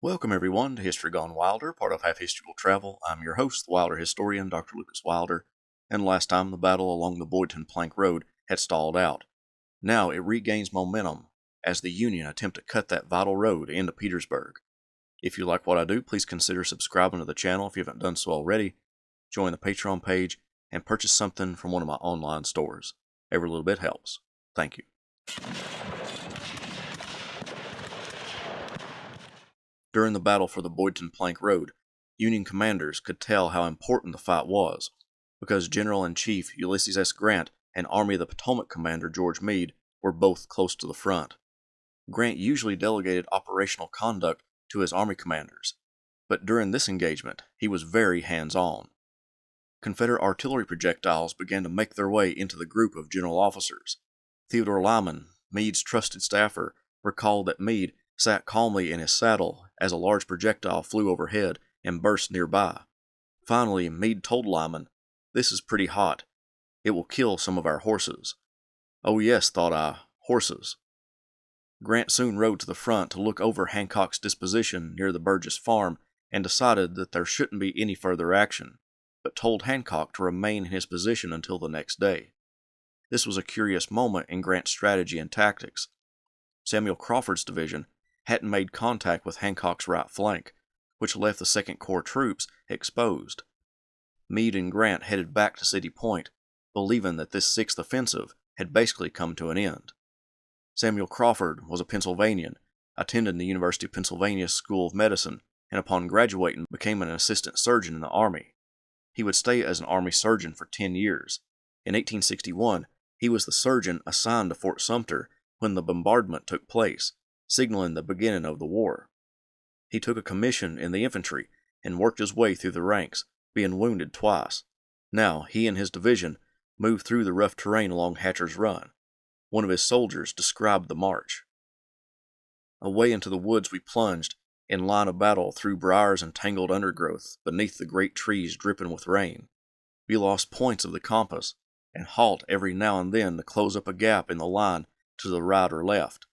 Welcome everyone to History Gone Wilder, part of Half History Will Travel. I'm your host, the Wilder historian, Dr. Lucas Wilder, and last time the battle along the Boydton Plank Road had stalled out. Now it regains momentum as the Union attempt to cut that vital road into Petersburg. If you like what I do, please consider subscribing to the channel if you haven't done so already, join the Patreon page, and purchase something from one of my online stores. Every little bit helps. Thank you. During the battle for the Boydton Plank Road, Union commanders could tell how important the fight was, because General-in-Chief Ulysses S. Grant and Army of the Potomac Commander George Meade were both close to the front. Grant usually delegated operational conduct to his army commanders, but during this engagement, he was very hands-on. Confederate artillery projectiles began to make their way into the group of general officers. Theodore Lyman, Meade's trusted staffer, recalled that Meade sat calmly in his saddle as a large projectile flew overhead and burst nearby. Finally, Meade told Lyman, "This is pretty hot. It will kill some of our horses." "Oh yes," thought I, "horses." Grant soon rode to the front to look over Hancock's disposition near the Burgess farm and decided that there shouldn't be any further action, but told Hancock to remain in his position until the next day. This was a curious moment in Grant's strategy and tactics. Samuel Crawford's division hadn't made contact with Hancock's right flank, which left the 2nd Corps troops exposed. Meade and Grant headed back to City Point, believing that this 6th offensive had basically come to an end. Samuel Crawford was a Pennsylvanian, attended the University of Pennsylvania School of Medicine, and upon graduating became an assistant surgeon in the Army. He would stay as an Army surgeon for 10 years. In 1861, he was the surgeon assigned to Fort Sumter when the bombardment took place, signaling the beginning of the war. He took a commission in the infantry and worked his way through the ranks, being wounded twice. Now, he and his division moved through the rough terrain along Hatcher's Run. One of his soldiers described the march. Away into the woods we plunged, in line of battle through briars and tangled undergrowth, beneath the great trees dripping with rain. We lost points of the compass, and halt every now and then to close up a gap in the line to the right or left.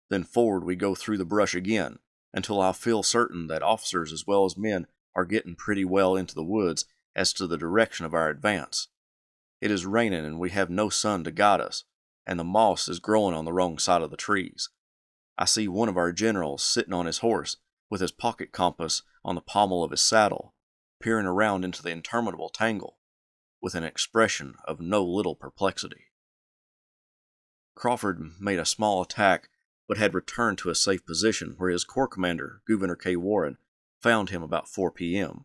Then forward we go through the brush again, until I feel certain that officers as well as men are getting pretty well into the woods as to the direction of our advance. It is raining and we have no sun to guide us, and the moss is growing on the wrong side of the trees. I see one of our generals sitting on his horse, with his pocket compass on the pommel of his saddle, peering around into the interminable tangle, with an expression of no little perplexity. Crawford made a small attack, but had returned to a safe position where his corps commander, Gouverneur K. Warren, found him about 4 p.m.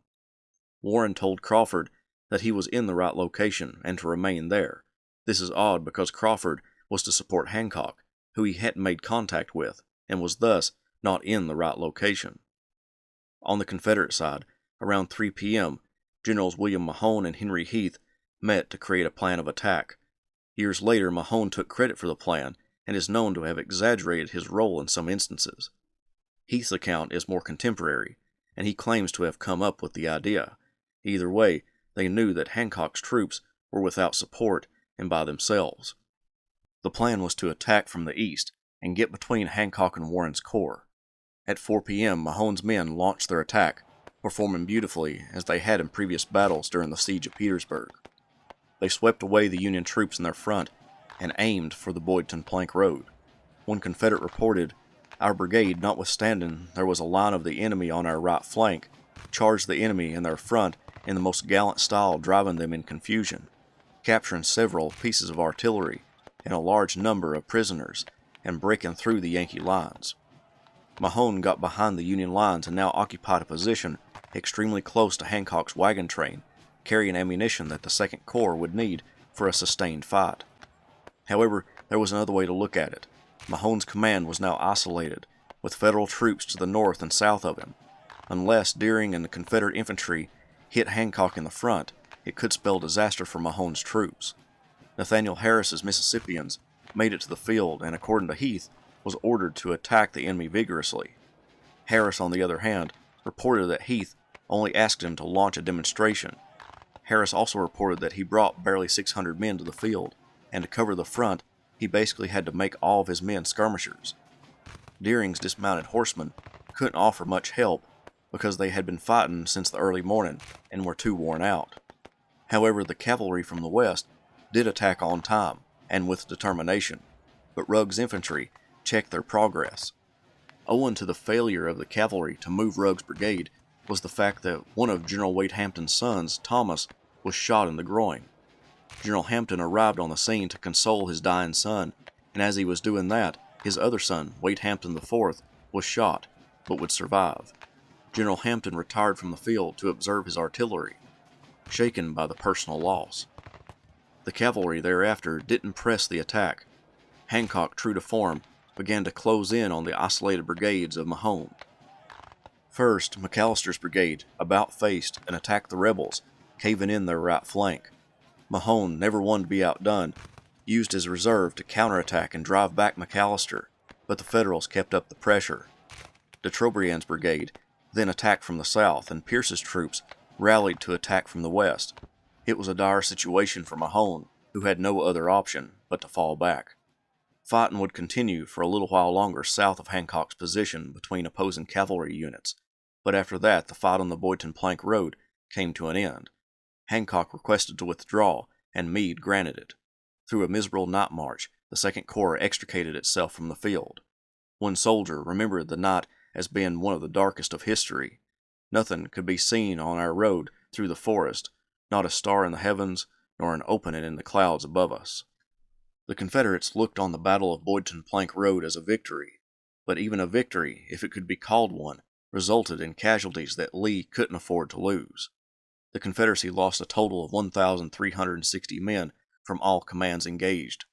Warren told Crawford that he was in the right location and to remain there. This is odd because Crawford was to support Hancock, who he hadn't made contact with, and was thus not in the right location. On the Confederate side, around 3 p.m., Generals William Mahone and Henry Heath met to create a plan of attack. Years later, Mahone took credit for the plan and is known to have exaggerated his role in some instances. Heath's account is more contemporary, and he claims to have come up with the idea. Either way, they knew that Hancock's troops were without support and by themselves. The plan was to attack from the east and get between Hancock and Warren's corps. At 4 p.m., Mahone's men launched their attack, performing beautifully as they had in previous battles during the Siege of Petersburg. They swept away the Union troops in their front and aimed for the Boydton Plank Road. One Confederate reported, "Our brigade, notwithstanding there was a line of the enemy on our right flank, charged the enemy in their front in the most gallant style, driving them in confusion, capturing several pieces of artillery and a large number of prisoners, and breaking through the Yankee lines." Mahone got behind the Union lines and now occupied a position extremely close to Hancock's wagon train, carrying ammunition that the 2nd Corps would need for a sustained fight. However, there was another way to look at it. Mahone's command was now isolated, with Federal troops to the north and south of him. Unless Deering and the Confederate infantry hit Hancock in the front, it could spell disaster for Mahone's troops. Nathaniel Harris's Mississippians made it to the field and, according to Heath, was ordered to attack the enemy vigorously. Harris, on the other hand, reported that Heath only asked him to launch a demonstration. Harris also reported that he brought barely 600 men to the field, and to cover the front, he basically had to make all of his men skirmishers. Deering's dismounted horsemen couldn't offer much help because they had been fighting since the early morning and were too worn out. However, the cavalry from the west did attack on time and with determination, but Rugg's infantry checked their progress. Owing to the failure of the cavalry to move Rugg's brigade was the fact that one of General Wade Hampton's sons, Thomas, was shot in the groin. General Hampton arrived on the scene to console his dying son, and as he was doing that, his other son, Wade Hampton IV, was shot, but would survive. General Hampton retired from the field to observe his artillery, shaken by the personal loss. The cavalry thereafter didn't press the attack. Hancock, true to form, began to close in on the isolated brigades of Mahone. First, McAllister's brigade about-faced and attacked the rebels, caving in their right flank. Mahone, never one to be outdone, used his reserve to counterattack and drive back McAllister, but the Federals kept up the pressure. De Trobriand's brigade then attacked from the south, and Pierce's troops rallied to attack from the west. It was a dire situation for Mahone, who had no other option but to fall back. Fighting would continue for a little while longer south of Hancock's position between opposing cavalry units, but after that the fight on the Boydton Plank Road came to an end. Hancock requested to withdraw, and Meade granted it. Through a miserable night march, the Second Corps extricated itself from the field. One soldier remembered the night as being one of the darkest of history. Nothing could be seen on our road through the forest, not a star in the heavens, nor an opening in the clouds above us. The Confederates looked on the Battle of Boydton Plank Road as a victory, but even a victory, if it could be called one, resulted in casualties that Lee couldn't afford to lose. The Confederacy lost a total of 1,360 men from all commands engaged.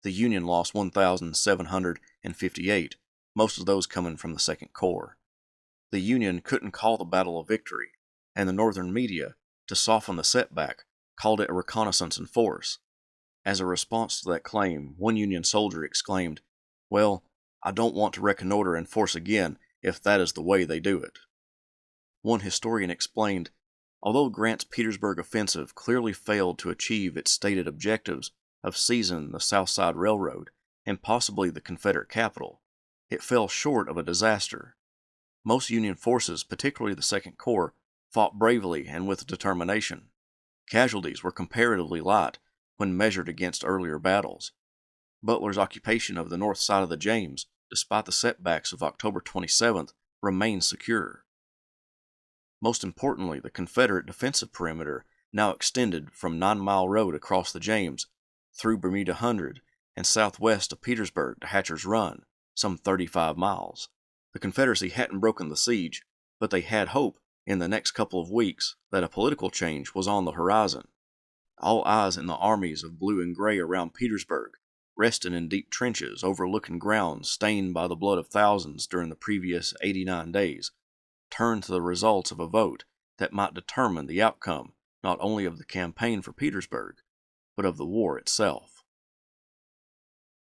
The Union lost 1,758, most of those coming from the Second Corps. The Union couldn't call the battle a victory, and the Northern media, to soften the setback, called it a reconnaissance in force. As a response to that claim, one Union soldier exclaimed, "Well, I don't want to reconnoiter in force again if that is the way they do it." One historian explained, although Grant's Petersburg offensive clearly failed to achieve its stated objectives of seizing the South Side Railroad and possibly the Confederate capital, it fell short of a disaster. Most Union forces, particularly the Second Corps, fought bravely and with determination. Casualties were comparatively light when measured against earlier battles. Butler's occupation of the north side of the James, despite the setbacks of October 27th, remained secure. Most importantly, the Confederate defensive perimeter now extended from 9 Mile Road across the James, through Bermuda Hundred, and southwest of Petersburg to Hatcher's Run, some 35 miles. The Confederacy hadn't broken the siege, but they had hope in the next couple of weeks that a political change was on the horizon. All eyes in the armies of blue and gray around Petersburg, resting in deep trenches overlooking ground stained by the blood of thousands during the previous 89 days, turned to the results of a vote that might determine the outcome not only of the campaign for Petersburg, but of the war itself.